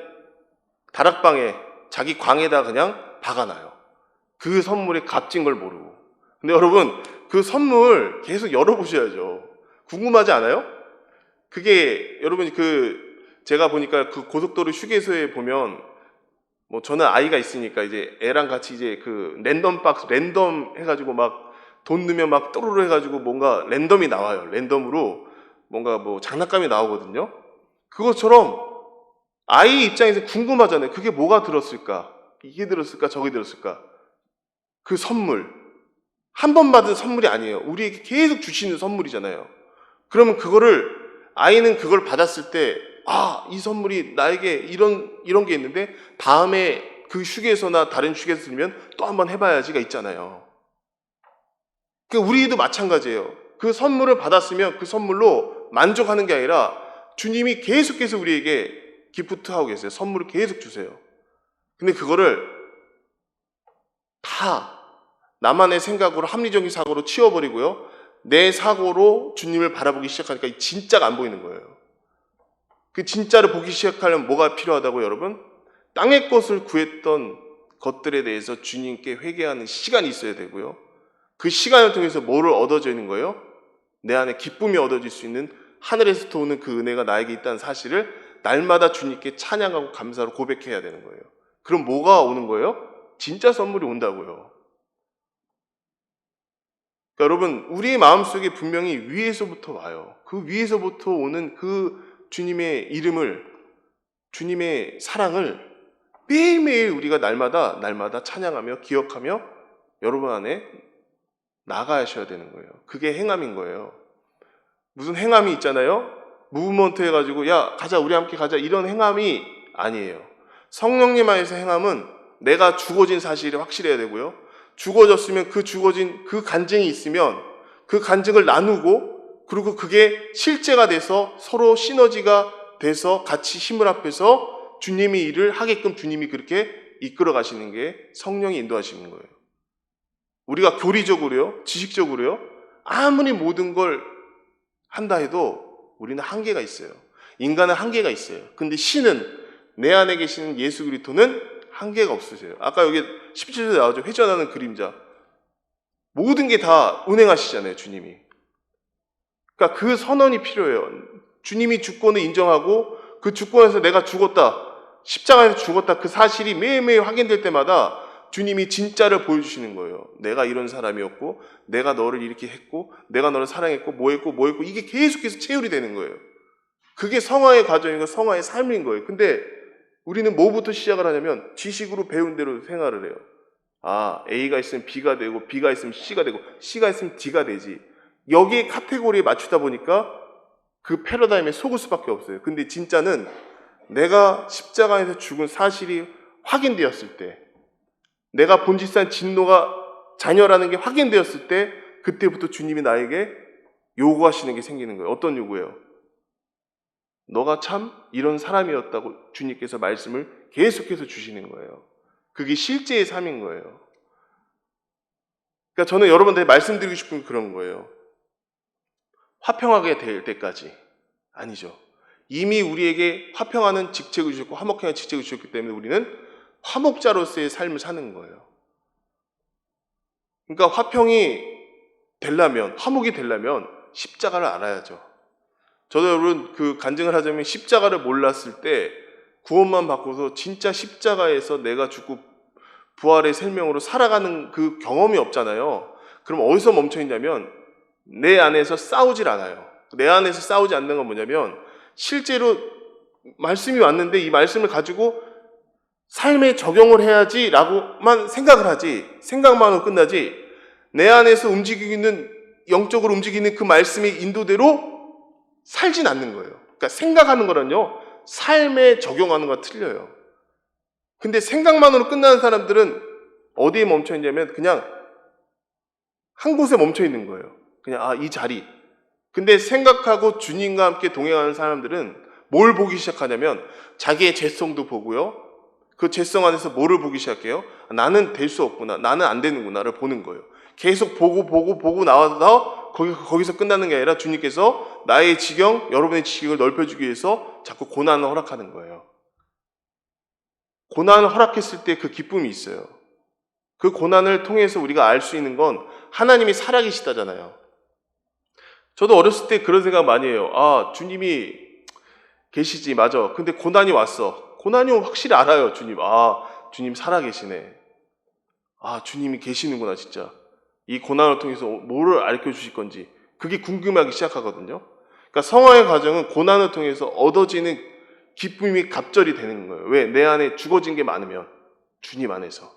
다락방에 자기 광에다 그냥 박아놔요. 그 선물의 값진 걸 모르고. 근데 여러분, 그 선물 계속 열어보셔야죠. 궁금하지 않아요? 그게 여러분 제가 보니까 그 고속도로 휴게소에 보면 뭐 저는 아이가 있으니까 이제 애랑 같이 이제 그 랜덤 박스 랜덤 해가지고 막 돈 넣으면 막 또르르 해가지고 뭔가 랜덤이 나와요. 랜덤으로 뭔가 뭐 장난감이 나오거든요. 그것처럼 아이 입장에서 궁금하잖아요. 그게 뭐가 들었을까? 이게 들었을까? 저게 들었을까? 그 선물, 한 번 받은 선물이 아니에요. 우리에게 계속 주시는 선물이잖아요. 그러면 아이는 그걸 받았을 때, 이 선물이 나에게 이런 게 있는데 다음에 그 휴게소나 다른 휴게소 들면 또 한번 해봐야지가 있잖아요. 우리도 마찬가지예요. 그 선물을 받았으면 그 선물로 만족하는 게 아니라 주님이 계속해서 우리에게 기프트하고 계세요. 선물을 계속 주세요. 근데 그거를 다 나만의 생각으로 합리적인 사고로 치워버리고요, 내 사고로 주님을 바라보기 시작하니까 이 진짜가 안 보이는 거예요. 그 진짜를 보기 시작하려면 뭐가 필요하다고 여러분? 땅의 것을 구했던 것들에 대해서 주님께 회개하는 시간이 있어야 되고요. 그 시간을 통해서 뭐를 얻어지는 거예요? 내 안에 기쁨이 얻어질 수 있는 하늘에서 오는 그 은혜가 나에게 있다는 사실을 날마다 주님께 찬양하고 감사로 고백해야 되는 거예요. 그럼 뭐가 오는 거예요? 진짜 선물이 온다고요. 그러니까 여러분, 우리의 마음속에 분명히 위에서부터 와요. 그 위에서부터 오는 그 주님의 이름을, 주님의 사랑을 매일매일 우리가 날마다 찬양하며 기억하며 여러분 안에 나가셔야 되는 거예요. 그게 행함인 거예요. 무슨 행함이 있잖아요. 무브먼트 해가지고 야 가자 우리 함께 가자 이런 행함이 아니에요. 성령님 안에서 행함은 내가 죽어진 사실이 확실해야 되고요. 죽어졌으면 그 죽어진 그 간증이 있으면 그 간증을 나누고 그리고 그게 실제가 돼서 서로 시너지가 돼서 같이 힘을 합해서 주님이 일을 하게끔 주님이 그렇게 이끌어 가시는 게 성령이 인도하시는 거예요. 우리가 교리적으로요, 지식적으로요, 아무리 모든 걸 한다 해도 우리는 한계가 있어요. 인간은 한계가 있어요. 근데 신은, 내 안에 계시는 예수 그리스도는 한계가 없으세요. 아까 여기 17절에 나오죠. 회전하는 그림자. 모든 게 다 운행하시잖아요, 주님이. 그러니까 그 선언이 필요해요. 주님이 주권을 인정하고 그 주권에서 내가 죽었다, 십자가에서 죽었다 그 사실이 매일매일 확인될 때마다 주님이 진짜를 보여주시는 거예요. 내가 이런 사람이었고 내가 너를 이렇게 했고 내가 너를 사랑했고 뭐 했고 이게 계속해서 체휼이 되는 거예요. 그게 성화의 과정이고 성화의 삶인 거예요. 근데 우리는 뭐부터 시작을 하냐면 지식으로 배운 대로 생활을 해요. 아, A가 있으면 B가 되고 B가 있으면 C가 되고 C가 있으면 D가 되지. 여기에 카테고리에 맞추다 보니까 그 패러다임에 속을 수밖에 없어요. 근데 진짜는 내가 십자가에서 죽은 사실이 확인되었을 때, 내가 본질상 진노가 자녀라는 게 확인되었을 때 그때부터 주님이 나에게 요구하시는 게 생기는 거예요. 어떤 요구예요? 너가 참 이런 사람이었다고 주님께서 말씀을 계속해서 주시는 거예요. 그게 실제의 삶인 거예요. 그러니까 저는 여러분들에게 말씀드리고 싶은 그런 거예요. 화평하게 될 때까지 아니죠. 이미 우리에게 화평하는 직책을 주셨고 화목하는 직책을 주셨기 때문에 우리는 화목자로서의 삶을 사는 거예요. 그러니까 화평이 되려면, 화목이 되려면 십자가를 알아야죠. 저도 여러분 그 간증을 하자면 십자가를 몰랐을 때 구원만 받고서 진짜 십자가에서 내가 죽고 부활의 생명으로 살아가는 그 경험이 없잖아요. 그럼 어디서 멈춰 있냐면 내 안에서 싸우질 않아요. 내 안에서 싸우지 않는 건 뭐냐면 실제로 말씀이 왔는데 이 말씀을 가지고 삶에 적용을 해야지 라고만 생각을 하지, 생각만으로 끝나지, 내 안에서 움직이고 있는, 영적으로 움직이는 그 말씀의 인도대로 살진 않는 거예요. 그러니까 생각하는 거란요, 삶에 적용하는 거와 틀려요. 근데 생각만으로 끝나는 사람들은 어디에 멈춰 있냐면 그냥 한 곳에 멈춰 있는 거예요. 그냥 이 자리. 근데 생각하고 주님과 함께 동행하는 사람들은 뭘 보기 시작하냐면 자기의 죄성도 보고요. 그 죄성 안에서 뭐를 보기 시작해요? 나는 될 수 없구나. 나는 안 되는구나를 보는 거예요. 계속 보고 나와서 거기서 끝나는 게 아니라 주님께서 나의 지경, 여러분의 지경을 넓혀주기 위해서 자꾸 고난을 허락하는 거예요. 고난을 허락했을 때 그 기쁨이 있어요. 그 고난을 통해서 우리가 알 수 있는 건 하나님이 살아계시다잖아요. 저도 어렸을 때 그런 생각 많이 해요. 주님이 계시지, 맞아. 근데 고난이 왔어. 고난이 오면 확실히 알아요, 주님. 주님 살아계시네. 주님이 계시는구나, 진짜. 이 고난을 통해서 뭐를 알려 주실 건지. 그게 궁금하기 시작하거든요. 그러니까 성화의 과정은 고난을 통해서 얻어지는 기쁨이 갑절이 되는 거예요. 왜? 내 안에 죽어진 게 많으면. 주님 안에서.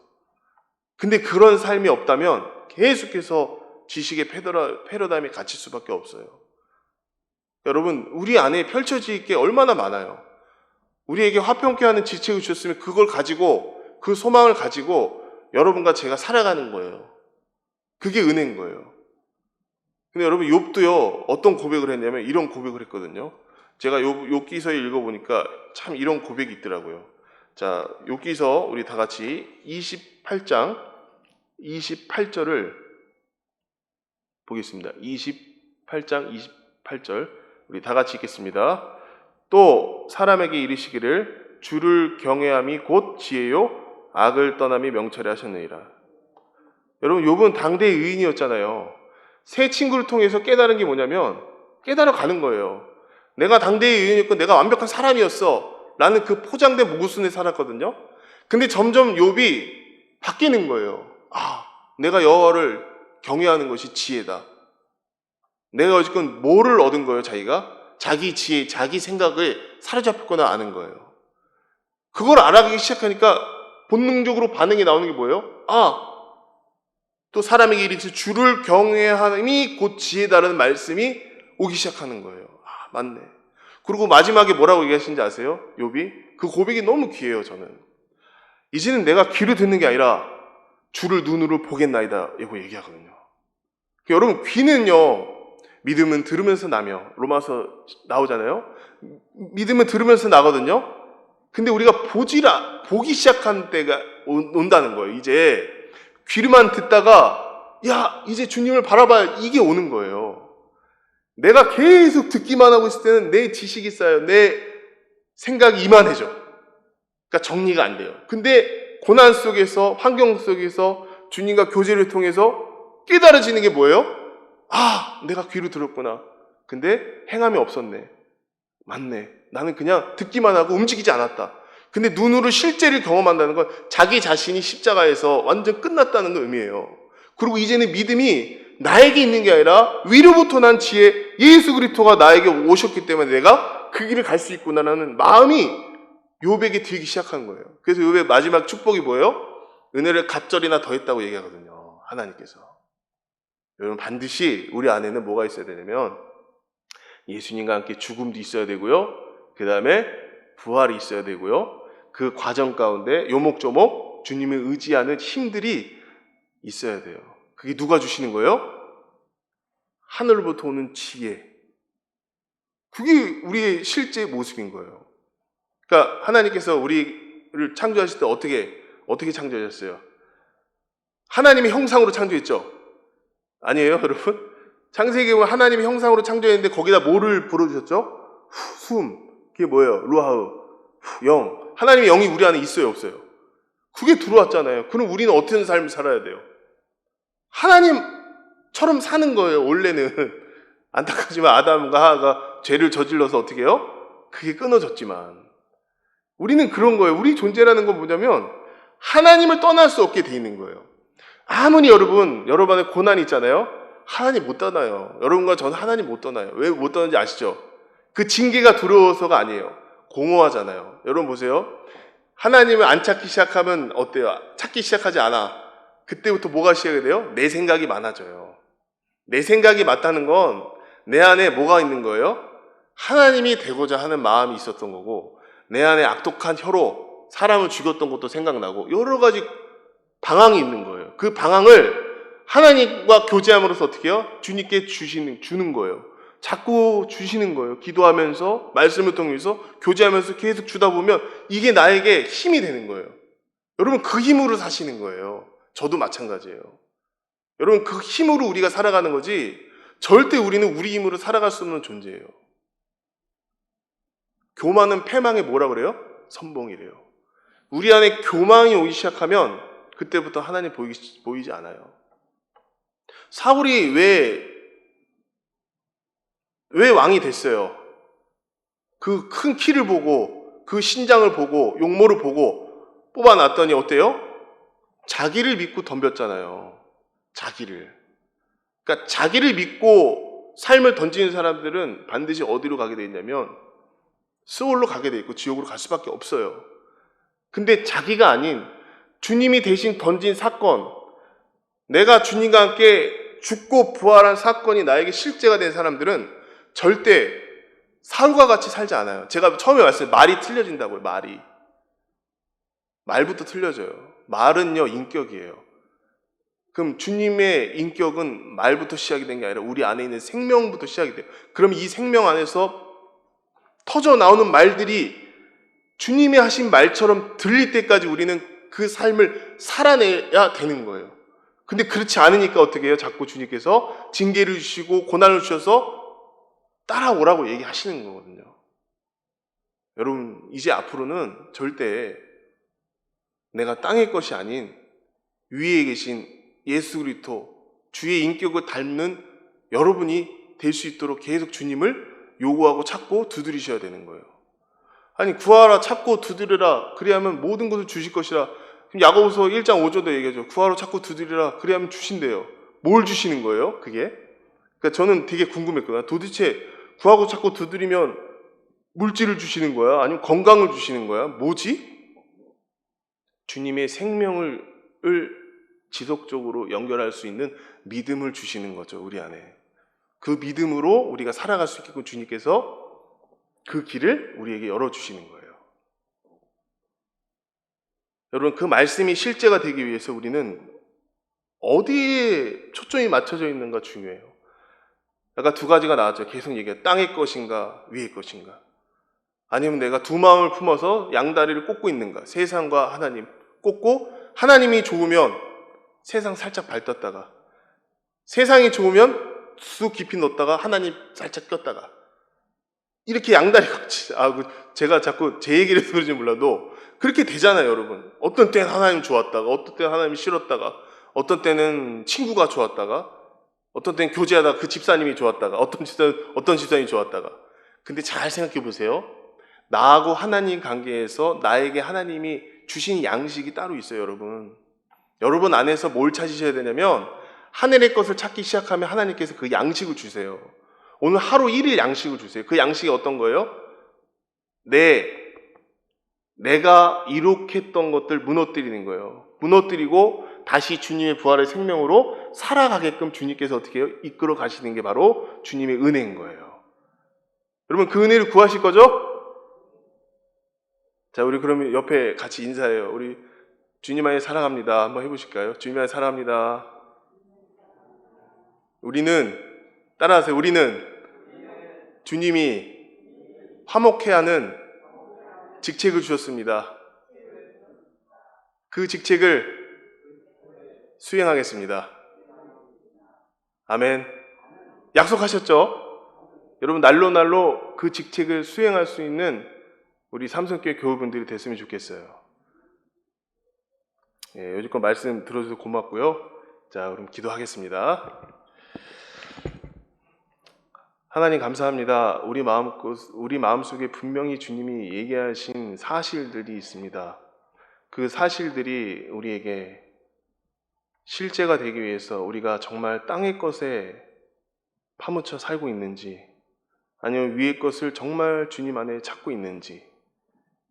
근데 그런 삶이 없다면 계속해서 지식의 패러다임에 갇힐 수밖에 없어요. 여러분, 우리 안에 펼쳐질 게 얼마나 많아요. 우리에게 화평케 하는 지책을 주셨으면 그걸 가지고, 그 소망을 가지고 여러분과 제가 살아가는 거예요. 그게 은혜인 거예요. 근데 여러분, 욥도요, 어떤 고백을 했냐면 이런 고백을 했거든요. 제가 욥기서에 읽어보니까 참 이런 고백이 있더라고요. 자, 욥기서 우리 다 같이 28장 28절을 보겠습니다. 28장 28절 우리 다 같이 읽겠습니다. 또 사람에게 이르시기를 주를 경외함이 곧 지혜요 악을 떠남이 명철이 하셨느니라. 여러분 욥은 당대의 의인이었잖아요. 새 친구를 통해서 깨달은 게 뭐냐면 깨달아 가는 거예요. 내가 당대의 의인이었고 내가 완벽한 사람이었어 라는 그 포장된 모순에 살았거든요. 근데 점점 욥이 바뀌는 거예요. 아, 내가 여호와를 경외하는 것이 지혜다. 내가 어쨌건 뭐를 얻은 거예요, 자기가? 자기 지혜, 자기 생각에 사로잡혔거나 아는 거예요. 그걸 알아가기 시작하니까 본능적으로 반응이 나오는 게 뭐예요? 아, 또 사람에게 이르시 주를 경외함이 곧 지혜다라는 말씀이 오기 시작하는 거예요. 아, 맞네. 그리고 마지막에 뭐라고 얘기하시는지 아세요? 욥이? 그 고백이 너무 귀해요, 저는. 이제는 내가 귀로 듣는 게 아니라 주를 눈으로 보겠나이다 이거 얘기하거든요. 여러분 귀는요 믿음은 들으면서 나며 로마서 나오잖아요. 믿음은 들으면서 나거든요. 근데 우리가 보기 시작한 때가 온다는 거예요. 이제 귀로만 듣다가 야 이제 주님을 바라봐야 이게 오는 거예요. 내가 계속 듣기만 하고 있을 때는 내 지식이 쌓여 내 생각이 이만해져. 그러니까 정리가 안 돼요. 근데 고난 속에서 환경 속에서 주님과 교제를 통해서 깨달아지는 게 뭐예요? 아, 내가 귀로 들었구나. 근데 행함이 없었네. 맞네. 나는 그냥 듣기만 하고 움직이지 않았다. 근데 눈으로 실제를 경험한다는 건 자기 자신이 십자가에서 완전 끝났다는 걸 의미해요. 그리고 이제는 믿음이 나에게 있는 게 아니라 위로부터 난 지혜 예수 그리스도가 나에게 오셨기 때문에 내가 그 길을 갈 수 있구나라는 마음이 욥에게 들기 시작한 거예요. 그래서 욥의 마지막 축복이 뭐예요? 은혜를 갑절이나 더했다고 얘기하거든요. 하나님께서. 여러분 반드시 우리 안에는 뭐가 있어야 되냐면 예수님과 함께 죽음도 있어야 되고요. 그 다음에 부활이 있어야 되고요. 그 과정 가운데 요목조목 주님을 의지하는 힘들이 있어야 돼요. 그게 누가 주시는 거예요? 하늘로부터 오는 지혜. 그게 우리의 실제 모습인 거예요. 그러니까 하나님께서 우리를 창조하실 때 어떻게 창조하셨어요? 하나님의 형상으로 창조했죠? 아니에요, 여러분? 창세기에 보면 하나님의 형상으로 창조했는데 거기다 뭐를 불어주셨죠? 숨. 그게 뭐예요? 루하우. 영. 하나님의 영이 우리 안에 있어요, 없어요? 그게 들어왔잖아요. 그럼 우리는 어떤 삶을 살아야 돼요? 하나님처럼 사는 거예요, 원래는. 안타깝지만 아담과 하하가 죄를 저질러서 어떻게 해요? 그게 끊어졌지만. 우리는 그런 거예요. 우리 존재라는 건 뭐냐면 하나님을 떠날 수 없게 돼 있는 거예요. 아무리 여러분의 고난이 있잖아요. 하나님 못 떠나요. 여러분과 저는 하나님 못 떠나요. 왜 못 떠나는지 아시죠? 그 징계가 두려워서가 아니에요. 공허하잖아요. 여러분 보세요. 하나님을 안 찾기 시작하면 어때요? 찾기 시작하지 않아. 그때부터 뭐가 시작이 돼요? 내 생각이 많아져요. 내 생각이 많다는 건 내 안에 뭐가 있는 거예요? 하나님이 되고자 하는 마음이 있었던 거고 내 안에 악독한 혀로 사람을 죽였던 것도 생각나고 여러 가지 방황이 있는 거예요. 그 방황을 하나님과 교제함으로써 어떻게 해요? 주님께 주는 거예요. 자꾸 주시는 거예요. 기도하면서 말씀을 통해서 교제하면서 계속 주다 보면 이게 나에게 힘이 되는 거예요. 여러분 그 힘으로 사시는 거예요. 저도 마찬가지예요. 여러분 그 힘으로 우리가 살아가는 거지 절대 우리는 우리 힘으로 살아갈 수 없는 존재예요. 교만은 패망의 뭐라 그래요? 선봉이래요. 우리 안에 교만이 오기 시작하면 그때부터 하나님 보이지 않아요. 사울이 왜 왕이 됐어요? 그 큰 키를 보고 그 신장을 보고 용모를 보고 뽑아놨더니 어때요? 자기를 믿고 덤볐잖아요. 그러니까 자기를 믿고 삶을 던지는 사람들은 반드시 어디로 가게 돼 있냐면 스올로 가게 돼 있고 지옥으로 갈 수밖에 없어요. 근데 자기가 아닌 주님이 대신 던진 사건, 내가 주님과 함께 죽고 부활한 사건이 나에게 실제가 된 사람들은 절대 사울과 같이 살지 않아요. 제가 처음에 말했어요. 말이 틀려진다고요. 말부터 틀려져요. 말은요 인격이에요. 그럼 주님의 인격은 말부터 시작이 된 게 아니라 우리 안에 있는 생명부터 시작이 돼요. 그럼 이 생명 안에서 터져 나오는 말들이 주님이 하신 말처럼 들릴 때까지 우리는 그 삶을 살아내야 되는 거예요. 근데 그렇지 않으니까 어떻게 해요? 자꾸 주님께서 징계를 주시고 고난을 주셔서 따라오라고 얘기하시는 거거든요. 여러분, 이제 앞으로는 절대 내가 땅의 것이 아닌 위에 계신 예수 그리스도 주의 인격을 닮는 여러분이 될 수 있도록 계속 주님을 요구하고 찾고 두드리셔야 되는 거예요. 아니, 구하라 찾고 두드리라 그리하면 모든 것을 주실 것이라. 야고보서 1장 5절도 얘기하죠. 구하라 찾고 두드리라 그리하면 주신대요. 뭘 주시는 거예요? 그게? 그러니까 저는 되게 궁금했거든요. 도대체 구하고 찾고 두드리면 물질을 주시는 거야? 아니면 건강을 주시는 거야? 뭐지? 주님의 생명을 지속적으로 연결할 수 있는 믿음을 주시는 거죠, 우리 안에. 그 믿음으로 우리가 살아갈 수 있게끔 주님께서 그 길을 우리에게 열어주시는 거예요. 여러분, 그 말씀이 실제가 되기 위해서 우리는 어디에 초점이 맞춰져 있는가 중요해요. 아까 두 가지가 나왔죠. 계속 얘기해요. 땅의 것인가, 위의 것인가. 아니면 내가 두 마음을 품어서 양다리를 꽂고 있는가. 세상과 하나님 꽂고, 하나님이 좋으면 세상 살짝 밟았다가, 세상이 좋으면 수 깊이 넣었다가 하나님 살짝 꼈다가, 이렇게 양다리 같이, 제가 자꾸 제 얘기를 해서 그런지 몰라도 그렇게 되잖아요, 여러분. 어떤 때는 하나님 좋았다가, 어떤 때는 하나님 싫었다가, 어떤 때는 친구가 좋았다가, 어떤 때는 교제하다가 그 집사님이 좋았다가, 어떤 집사님이 좋았다가. 근데 잘 생각해 보세요. 나하고 하나님 관계에서 나에게 하나님이 주신 양식이 따로 있어요, 여러분. 여러분 안에서 뭘 찾으셔야 되냐면, 하늘의 것을 찾기 시작하면 하나님께서 그 양식을 주세요. 오늘 하루 1일 양식을 주세요. 그 양식이 어떤 거예요? 내가 이룩했던 것들 무너뜨리는 거예요. 무너뜨리고 다시 주님의 부활의 생명으로 살아가게끔 주님께서 어떻게 해요? 이끌어 가시는 게 바로 주님의 은혜인 거예요. 여러분, 그 은혜를 구하실 거죠? 자, 우리 그러면 옆에 같이 인사해요. 우리 주님 안에 사랑합니다. 한번 해보실까요? 주님 안에 사랑합니다. 따라하세요. 우리는 주님이 화목해 하는 직책을 주셨습니다. 그 직책을 수행하겠습니다. 아멘. 약속하셨죠? 여러분, 날로 그 직책을 수행할 수 있는 우리 삼성교회 교우분들이 됐으면 좋겠어요. 여지껏 말씀 들어주셔서 고맙고요. 자, 그럼 기도하겠습니다. 하나님 감사합니다. 우리 마음속에 분명히 주님이 얘기하신 사실들이 있습니다. 그 사실들이 우리에게 실제가 되기 위해서 우리가 정말 땅의 것에 파묻혀 살고 있는지, 아니면 위의 것을 정말 주님 안에 찾고 있는지,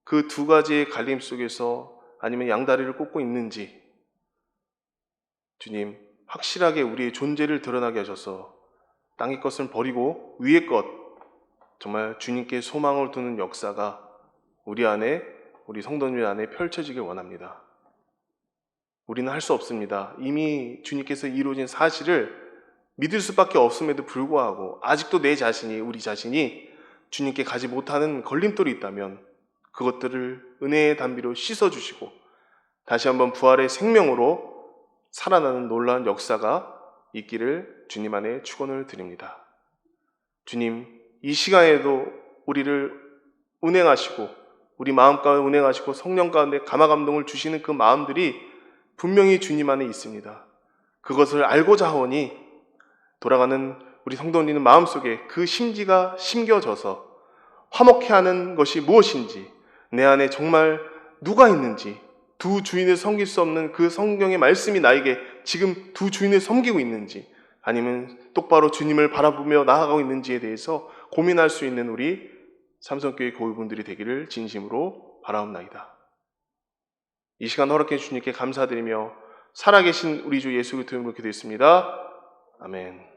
그 두 가지의 갈림 속에서 아니면 양다리를 꽂고 있는지, 주님 확실하게 우리의 존재를 드러나게 하셔서 땅의 것을 버리고 위의 것, 정말 주님께 소망을 두는 역사가 우리 안에, 우리 성도님 안에 펼쳐지길 원합니다. 우리는 할 수 없습니다. 이미 주님께서 이루어진 사실을 믿을 수밖에 없음에도 불구하고 아직도 우리 자신이 주님께 가지 못하는 걸림돌이 있다면 그것들을 은혜의 단비로 씻어주시고 다시 한번 부활의 생명으로 살아나는 놀라운 역사가 있기를 주님 안에 축원을 드립니다. 주님, 이 시간에도 우리를 운행하시고 우리 마음 가운데 운행하시고 성령 가운데 감화감동을 주시는 그 마음들이 분명히 주님 안에 있습니다. 그것을 알고자 하오니 돌아가는 우리 성도님의 마음속에 그 심지가 심겨져서 화목해하는 것이 무엇인지, 내 안에 정말 누가 있는지, 두 주인을 섬길 수 없는 그 성경의 말씀이 나에게 지금 두 주인을 섬기고 있는지, 아니면 똑바로 주님을 바라보며 나아가고 있는지에 대해서 고민할 수 있는 우리 삼성교회 교우분들이 되기를 진심으로 바라옵나이다. 이 시간 허락해 주님께 감사드리며 살아계신 우리 주 예수 그리스도의 이름으로 기도했습니다. 아멘.